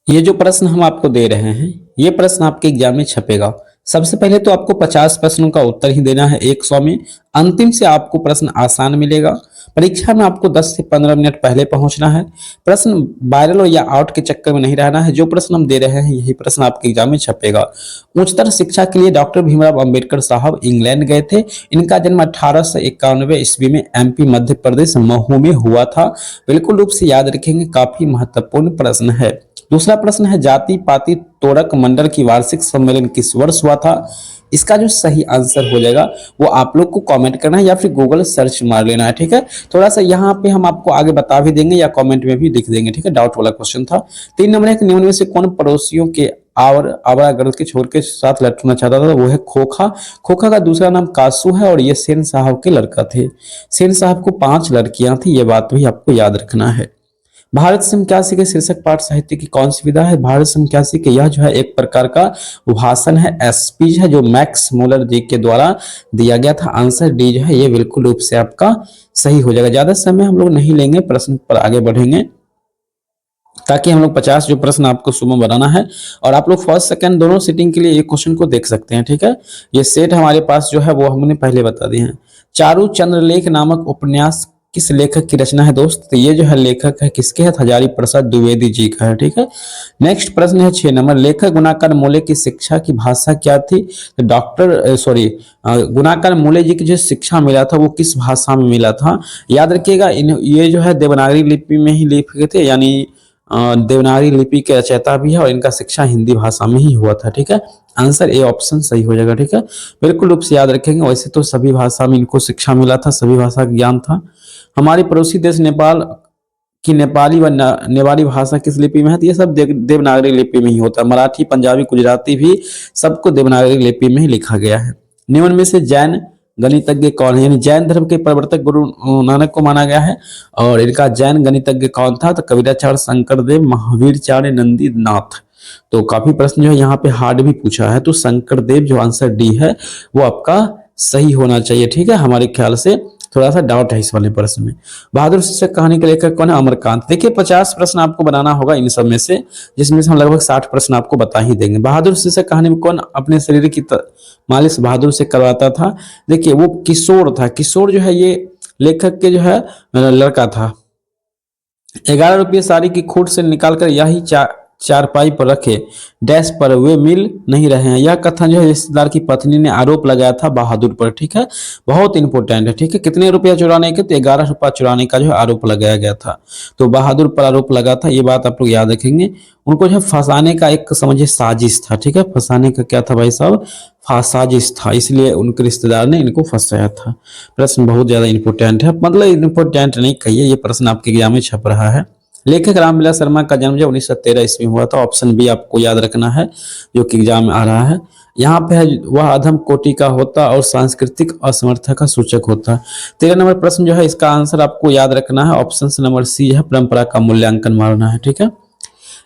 ये जो प्रश्न हम आपको दे रहे हैं, ये प्रश्न आपके एग्जाम में छपेगा। सबसे पहले तो आपको 50 प्रश्नों का उत्तर ही देना है 100 में। अंतिम से आपको प्रश्न आसान मिलेगा। परीक्षा में आपको 10 से 15 मिनट पहले पहुंचना है। प्रश्न वायरल या आउट के चक्कर में नहीं रहना है। जो प्रश्न हम दे रहे हैं यही प्रश्न आपके एग्जाम में छपेगा। उच्चतर शिक्षा के लिए डॉक्टर भीमराव अंबेडकर साहब इंग्लैंड गए थे। इनका जन्म 1891 ईस्वी में एमपी मध्य प्रदेश महू में हुआ था। बिल्कुल रूप से याद रखेंगे, काफी महत्वपूर्ण प्रश्न है। दूसरा प्रश्न है, जाति पाति तोड़क मंडल की वार्षिक सम्मेलन किस वर्ष हुआ था? इसका जो सही आंसर हो जाएगा वो आप लोग को कमेंट करना है या फिर गूगल सर्च मार लेना है। ठीक है, थोड़ा सा यहाँ पे हम आपको आगे बता भी देंगे या कमेंट में भी लिख देंगे। ठीक है, डाउट वाला क्वेश्चन था। 3 नंबर है, निम्न में से कौन पड़ोसियों के आवारा गर्द के छोर के साथ लटकना चाहता था? वो है खोखा। खोखा का दूसरा नाम कासू है और ये सेन साहब के लड़का थे। सेन साहब को 5 लड़कियां थी, ये बात भी आपको याद रखना है। भारत समकासी के शीर्षक पाठ साहित्य की कौन सी विधा है? भारत समकासी के यह जो है एक प्रकार का भाषण है, स्पीच है, जो मैक्स मुलर जी के द्वारा दिया गया था। आंसर डी जो है ये बिल्कुल रूप से आपका सही हो जाएगा। ज्यादा समय हम लोग नहीं लेंगे, प्रश्न पर आगे बढ़ेंगे ताकि हम लोग 50 जो प्रश्न आपको सुबह बनाना है और आप लोग फर्स्ट सेकंड दोनों सीटिंग के लिए ये क्वेश्चन को देख सकते हैं। ठीक है, ये सेट हमारे पास जो है वो हमने पहले बता दिए हैं। चारु चंद्रलेख नामक उपन्यास किस लेखक की रचना है दोस्त? तो ये जो है लेखक है किसके है? हजारी प्रसाद द्विवेदी जी का है। ठीक है, नेक्स्ट प्रश्न है 6 नंबर, लेखक गुणाकर मूले की शिक्षा की भाषा क्या थी? तो गुणाकर मूले जी की जो शिक्षा मिला था वो किस भाषा में मिला था? याद रखिएगा, ये जो है देवनागरी लिपि में ही लिखे थे, यानी देवनागरी लिपि के रचयिता भी है और इनका शिक्षा हिंदी भाषा में ही हुआ था। ठीक है, आंसर ए ऑप्शन सही हो जाएगा। ठीक है, बिल्कुल रूप से याद रखेंगे। वैसे तो सभी भाषा में इनको शिक्षा मिला था, सभी भाषा का ज्ञान था। हमारे पड़ोसी देश नेपाल की नेपाली व नेवारी भाषा किस लिपि में है? तो ये सब देवनागरी लिपि में ही होता है। मराठी, पंजाबी, गुजराती भी सबको देवनागरी लिपि में ही लिखा गया है। निम्न में से जैन गणितज्ञ कौन है? यानी जैन धर्म के प्रवर्तक गुरु नानक को माना गया है और इनका जैन गणितज्ञ कौन था? तो कबीराचार्य, शंकरदेव, महावीरचार्य, नंदीनाथ। तो काफी प्रश्न जो है यहाँ पे हार्ड भी पूछा है, तो शंकरदेव जो आंसर डी है वो आपका सही होना चाहिए। ठीक है, हमारे ख्याल से थोड़ा सा डाउट है इस वाले प्रश्न में। बहादुर शीर्षक कहानी के लेखक कौन है? अमरकांत। देखिए 50 प्रश्न आपको बनाना होगा इन सब में से, जिसमें से हम लगभग 60 प्रश्न आपको बता ही देंगे। बहादुर शीर्षक कहानी में कौन अपने शरीर की मालिश बहादुर से करवाता था? देखिए वो किशोर था। किशोर जो है ये लेखक के जो है लड़का था। 11 रुपये साड़ी की खूट से निकालकर यही चारपाई पर रखे डैश पर वे मिल नहीं रहे हैं। यह कथन जो है रिश्तेदार की पत्नी ने आरोप लगाया था बहादुर पर। ठीक है, बहुत इंपॉर्टेंट है। ठीक है, कितने रुपया चुराने के? तो 11 रुपया चुराने का जो है आरोप लगाया गया था। तो बहादुर पर आरोप लगा था, ये बात आप लोग याद रखेंगे। उनको जो है फंसाने का एक समझिए साजिश था। ठीक है, फंसाने का क्या था भाई साहब? साजिश था, इसलिए उनके रिश्तेदार ने इनको फंसाया था। प्रश्न बहुत ज्यादा इंपॉर्टेंट है, मतलब इंपॉर्टेंट नहीं कहिए, ये प्रश्न आपके एग्जाम में छप रहा है। लेखक रामविलास शर्मा का जन्म जो 1913 ईस्वी में हुआ था। ऑप्शन बी आपको याद रखना है जो कि एग्जाम में आ रहा है। यहाँ पे है, वह अधम कोटि का होता और सांस्कृतिक असमर्थता का सूचक होता। 13 नंबर प्रश्न जो है इसका आंसर आपको याद रखना है, ऑप्शन नंबर सी है, परंपरा का मूल्यांकन मारना है। ठीक है,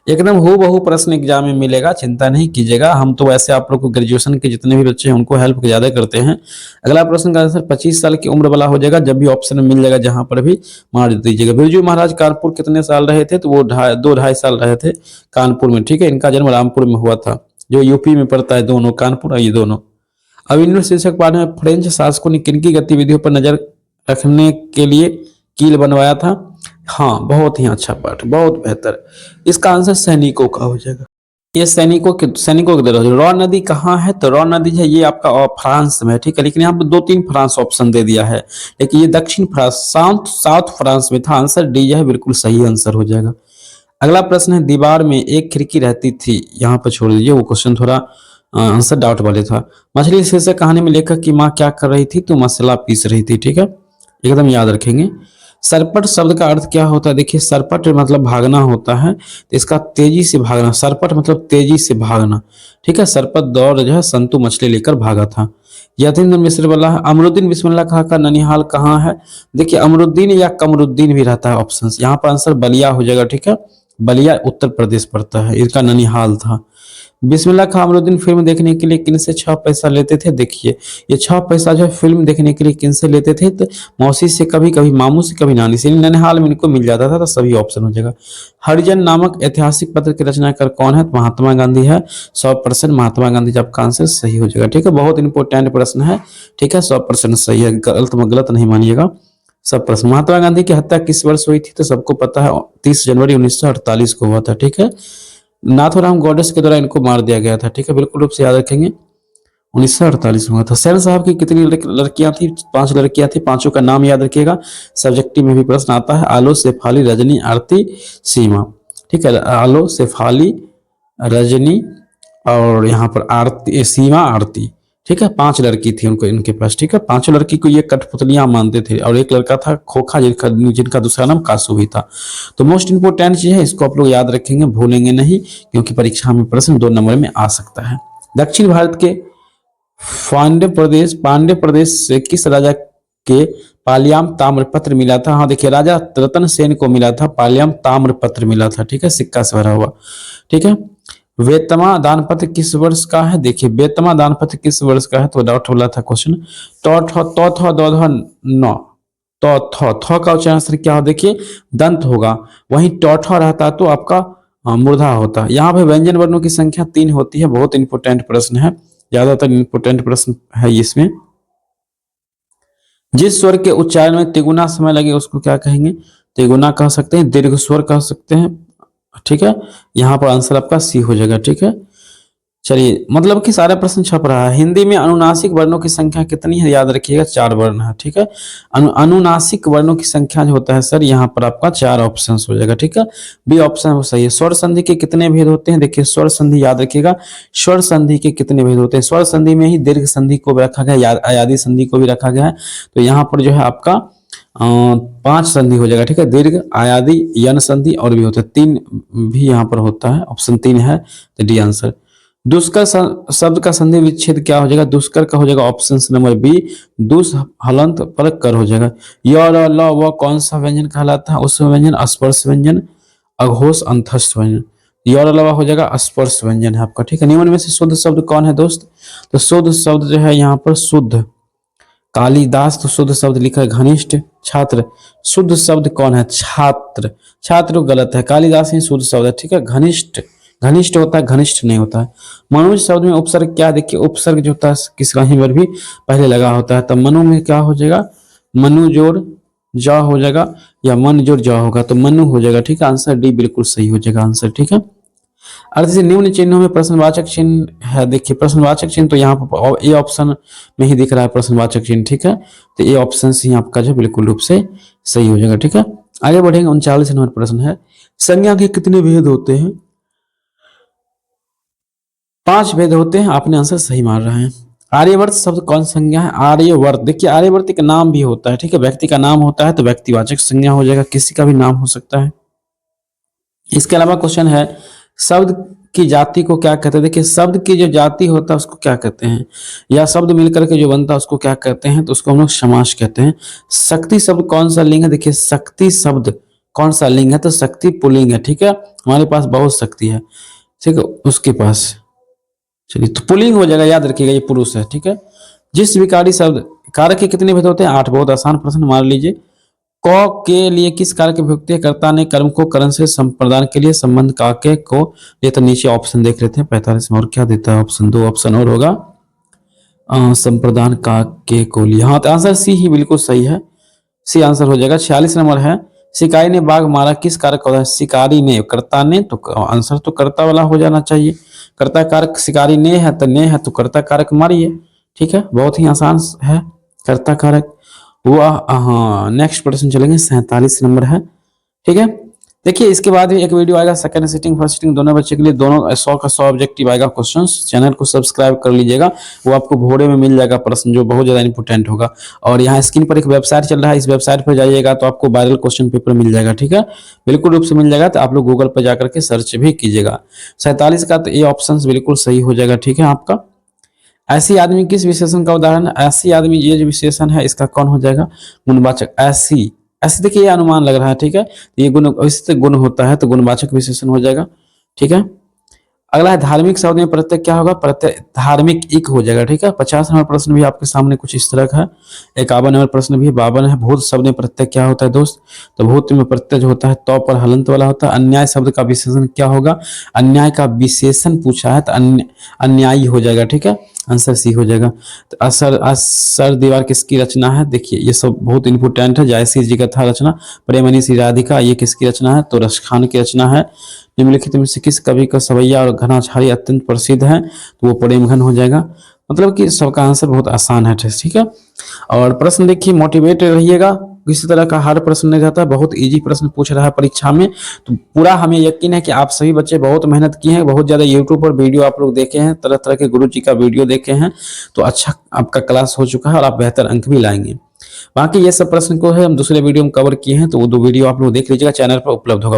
एकदम हूबहू प्रश्न एग्जाम में मिलेगा, चिंता नहीं कीजिएगा। हम तो वैसे आप लोग को ग्रेजुएशन के जितने भी बच्चे हैं उनको हेल्प ज्यादा करते हैं। अगला प्रश्न का आंसर 25 साल की उम्र वाला हो जाएगा, जब भी ऑप्शन मिल जाएगा जहां पर भी मार दीजिएगा। बिरजू महाराज कानपुर कितने साल रहे थे? तो वो 2-2.5 साल रहे थे कानपुर में। ठीक है, इनका जन्म रामपुर में हुआ था, जो यूपी में पड़ता है, दोनों कानपुर और ये दोनों। अब इन शीर्षक पाठ में फ्रेंच शासकों ने किनकी गतिविधियों पर नजर रखने के लिए कील बनवाया था? हाँ, बहुत ही अच्छा पाठ, बहुत बेहतर। इसका आंसर सैनिकों का हो जाएगा। ये सैनिकों की तरह। रॉ नदी कहाँ है? तो रॉ नदी है ये आपका फ्रांस में है। ठीक है, लेकिन यहाँ पे 2-3 फ्रांस ऑप्शन दे दिया है, लेकिन ये दक्षिण फ्रांस, साउथ फ्रांस में था। आंसर डी है बिल्कुल सही आंसर हो जाएगा। अगला प्रश्न है, दीवार में एक खिड़की रहती थी, यहाँ पर छोड़ दीजिए, वो क्वेश्चन थोड़ा आंसर डाउट वाले था। मछली शीर्षक कहानी में लेखक की माँ क्या कर रही थी? तो मसाला पीस रही थी। ठीक है, एकदम याद रखेंगे। सरपट शब्द का अर्थ क्या होता है? देखिए सरपट मतलब भागना होता है, तो इसका तेजी से भागना, सरपट मतलब तेजी से भागना। ठीक है, सरपट दौड़ जो है संतु मछली लेकर भागा था। यतीन्द्र मिश्र वाला है, अमरुद्दीन बिस्मिल्लाह खां का ननिहाल कहाँ है? देखिए अमरुद्दीन या कमरुद्दीन भी रहता है ऑप्शन, यहाँ पर आंसर बलिया हो जाएगा। ठीक है, बलिया उत्तर प्रदेश पड़ता है, इसका ननिहाल था। बिस्मिल्लाह खां अमरुद्दीन फिल्म देखने के लिए किन से 6 पैसा लेते थे? देखिए, ये 6 पैसा जो है फिल्म देखने के लिए किन से लेते थे? तो मौसी से, कभी कभी मामू से, कभी नानी से। ननिहाल में इनको मिल जाता था, तो सभी ऑप्शन हो जाएगा। हरिजन नामक ऐतिहासिक पत्र के रचनाकार कौन है? तो महात्मा गांधी है। 100% महात्मा गांधी जब का आंसर सही हो जाएगा। ठीक है, बहुत इंपॉर्टेंट प्रश्न है। ठीक है, 100% सही है, गलत में गलत नहीं मानिएगा। सब प्रश्न। महात्मा गांधी की हत्या किस वर्ष हुई थी? तो सबको पता है, 30 जनवरी 1948 को हुआ था। ठीक है, नाथूराम गोडसे के द्वारा इनको मार दिया गया था। ठीक है, बिल्कुल रूप से याद रखेंगे, 1948 में हुआ था। सैन साहब की कितनी लड़कियां थी? 5 लड़कियां थी। पांचों का नाम याद रखिएगा, सब्जेक्टिव में भी प्रश्न आता है। आलो, शेफाली, रजनी, आरती, सीमा। ठीक है, आलो, शेफाली, रजनी और यहाँ पर आरती, सीमा, आरती। ठीक है, 5 लड़की थी उनको, इनके पास। ठीक है, पांचों लड़की को ये कठपुतलियां मानते थे, और एक लड़का था खोखा, जिनका दूसरा नाम कासू भी था। तो मोस्ट इंपोर्टेंट चीज है, इसको आप लोग याद रखेंगे, भूलेंगे नहीं, क्योंकि परीक्षा में प्रश्न 2 नंबर में आ सकता है। दक्षिण भारत के पांड्य प्रदेश से किस राजा के पालियाम ताम्रपत्र मिला था? हाँ देखिए, राजा रतन सेन को मिला था, पालियाम ताम्रपत्र मिला था। ठीक है, सिक्का से भरा हुआ। ठीक है, वेतमा दानपत्र किस वर्ष का है? देखिए, वेतमा दानपत्र किस वर्ष का है? तो डाउट वाला था क्वेश्चन। नौ, थ का उच्चारण क्या हो? देखिए, दंत होगा, वहीं टौठ रहता तो आपका मूर्धा होता। यहाँ पे व्यंजन वर्णों की संख्या 3 होती है। बहुत इंपोर्टेंट प्रश्न है, ज्यादातर इंपोर्टेंट प्रश्न है इसमें। जिस स्वर के उच्चारण में तिगुना समय लगे उसको क्या कहेंगे? तिगुना कह सकते हैं, दीर्घ स्वर कह सकते हैं। ठीक है, यहाँ पर आंसर आपका सी हो जाएगा। ठीक है, चलिए, मतलब कि सारे प्रश्न छप रहा है। हिंदी में अनुनासिक वर्णों की संख्या कितनी है? याद रखिएगा, 4 वर्ण है। ठीक है, अनुनासिक वर्णों की संख्या जो होता है सर, यहाँ पर आपका 4 ऑप्शन हो जाएगा। ठीक है, बी ऑप्शन वो सही है। स्वर संधि के कितने भेद होते हैं? देखिए, स्वर संधि याद रखिएगा, स्वर संधि के कितने भेद होते हैं? स्वर संधि में ही दीर्घ संधि को भी रखा गया, अयादी संधि को भी रखा गया है। तो यहाँ पर जो है आपका 5 संधि हो जाएगा। ठीक है, दीर्घ, आयादी, यन संधि और भी होता है। 3 भी यहाँ पर होता है, ऑप्शन 3 है, तो डी आंसर। दुष्कर शब्द का संधि विच्छेद क्या हो जाएगा? दुष्कर का हो जाएगा ऑप्शन नंबर बी, दुस हलंत पर कर हो जाएगा। य र ल व कौन सा व्यंजन कहलाता है? उस व्यंजन, स्पर्श व्यंजन, अघोष, अंतस्थ व्यंजन। य र ल व हो जाएगा स्पर्श व्यंजन है आपका। ठीक है, निम्न में से शुद्ध शब्द कौन है दोस्त? तो शुद्ध शब्द जो है यहाँ पर शुद्ध, कालिदास। तो शुद्ध शब्द लिखा है घनिष्ठ। छात्र, शुद्ध शब्द कौन है? छात्र। छात्र गलत है, कालिदास ही शुद्ध शब्द है। ठीक है, घनिष्ठ, घनिष्ठ होता है, घनिष्ठ नहीं होता है। मनुज शब्द में उपसर्ग क्या? देखिए, उपसर्ग जो होता है किस कहीं पर भी पहले लगा होता है। तो मनु में क्या हो जाएगा? मनु जोड़ जा हो जाएगा, या मन जोड़ जा होगा, तो मनु हो जाएगा। ठीक है, आंसर डी बिल्कुल सही हो जाएगा आंसर। ठीक है, अर्थ से निम्न चिन्हों में प्रश्नवाचक चिन्ह है। देखिए, प्रश्नवाचक चिन्ह तो यहाँ पर ए ऑप्शन में ही दिख रहा है प्रश्नवाचक चिन्ह। ठीक है, तो ये ऑप्शन ही आपका जो बिल्कुल रूप से सही हो जाएगा। ठीक है, आगे बढ़ेंगे। 39 नंबर प्रश्न है, संज्ञा के कितने भेद होते हैं? 5 भेद होते हैं। आपने आंसर सही मार रहे हैं। आर्यवर्त शब्द कौन संज्ञा है? आर्यवर्त, देखिए, आर्यवर्त एक नाम भी होता है। ठीक है, व्यक्ति का नाम होता है तो व्यक्तिवाचक संज्ञा हो जाएगा, किसी का भी नाम हो सकता है। इसके अलावा क्वेश्चन है, शब्द की जाति को क्या कहते हैं? देखिए, शब्द की जो जाति होता है उसको क्या कहते हैं, या शब्द मिलकर के जो बनता है उसको क्या कहते हैं? तो उसको हम लोग समास कहते हैं। शक्ति शब्द कौन सा लिंग है? देखिए, शक्ति शब्द कौन सा लिंग है? तो शक्ति पुल्लिंग है। ठीक है, हमारे पास बहुत शक्ति है। ठीक है, उसके पास, चलिए, तो पुल्लिंग हो जाएगा, याद रखिएगा, ये पुरुष है। ठीक है, जिस विकारी शब्द, कारक के कितने भेद होते हैं? 8। बहुत आसान प्रश्न, मान लीजिए। क के लिए किस कारक की विभक्ति है? कर्ता ने कर्म को करण से संप्रदान के लिए संबंध का के को, ये तो नीचे ऑप्शन देख लेते हैं 45 में, और क्या देता है ऑप्शन? 2 ऑप्शन और होगा, संप्रदान का के को लिए। हाँ, तो आंसर सी ही बिल्कुल सही है, सी आंसर हो जाएगा। 46 नंबर है, शिकारी ने बाघ मारा किस कारक का होता है? शिकारी ने, कर्ता ने, तो आंसर तो कर्ता वाला हो जाना चाहिए। कर्ता कारक शिकारी ने है, तो ने है तो कर्ता कारक मारिए। ठीक है, बहुत ही आसान है कर्ता कारक। वह, हाँ, नेक्स्ट प्रश्न चलेंगे, 47 नंबर है। ठीक है, देखिए, इसके बाद भी एक वीडियो आएगा, सेकंड सिटिंग फर्स्ट सिटिंग दोनों बच्चे के लिए, दोनों 100 का 100 ऑब्जेक्टिव आएगा क्वेश्चंस। चैनल को सब्सक्राइब कर लीजिएगा, वो आपको भोरे में मिल जाएगा प्रश्न, जो बहुत ज्यादा इंपॉर्टेंट होगा। और यहाँ स्क्रीन पर एक वेबसाइट चल रहा है, इस वेबसाइट पर जाइएगा तो आपको वायरल क्वेश्चन पेपर मिल जाएगा। ठीक है, बिल्कुल रूप से मिल जाएगा, तो आप लोग गूगल पर जाकर के सर्च भी कीजिएगा। 47 का तो ये ऑप्शन बिल्कुल सही हो जाएगा। ठीक है, आपका ऐसी आदमी किस विशेषण का उदाहरण है? ऐसी आदमी, ये जो विशेषण है इसका कौन हो जाएगा? गुणवाचक। ऐसी, ऐसे देखिए, ये अनुमान लग रहा है। ठीक है, ये गुण, इससे गुण होता है तो गुणवाचक विशेषण हो जाएगा। ठीक है, अगला है धार्मिक शब्द में प्रत्यय क्या होगा, प्रत्यय धार्मिक इक हो जाएगा। ठीक है, 50 नंबर प्रश्न भी आपके सामने कुछ इस तरह का है। 51 नंबर प्रश्न भी 52 है। भूत शब्द में प्रत्यय क्या होता है दोस्त, तो भूत में प्रत्यय जो होता है तो पर हलंत वाला होता है। अन्याय शब्द का विशेषण क्या होगा, अन्याय का विशेषण पूछा है तो अन्यायी हो जाएगा। ठीक है, आंसर सी हो जाएगा। तो असर दीवार किसकी रचना है, देखिए ये सब बहुत इंपोर्टेंट है। जायसी जी का था रचना। प्रेमनी सी राधिका ये किसकी रचना है, तो रसखान की रचना है। निम्नलिखित में से किस कवि का सवैया और घनाछारी अत्यंत प्रसिद्ध है, तो वो प्रेमघन हो जाएगा। मतलब कि सबका आंसर बहुत आसान है। ठीक है, और प्रश्न देखिए मोटिवेट रहिएगा, किसी तरह का हर प्रश्न नहीं रहता, बहुत इजी प्रश्न पूछ रहा है परीक्षा में। तो पूरा हमें यकीन है कि आप सभी बच्चे बहुत मेहनत किए हैं, बहुत ज़्यादा यूट्यूब पर वीडियो आप लोग देखे हैं, तरह तरह के गुरु जी का वीडियो देखे हैं, तो अच्छा आपका क्लास हो चुका है और आप बेहतर अंक भी लाएंगे। बाकी ये सब प्रश्न को है हम दूसरे वीडियो में कवर किए हैं, तो वो दो वीडियो आप लोग देख लीजिएगा, चैनल पर उपलब्ध होगा।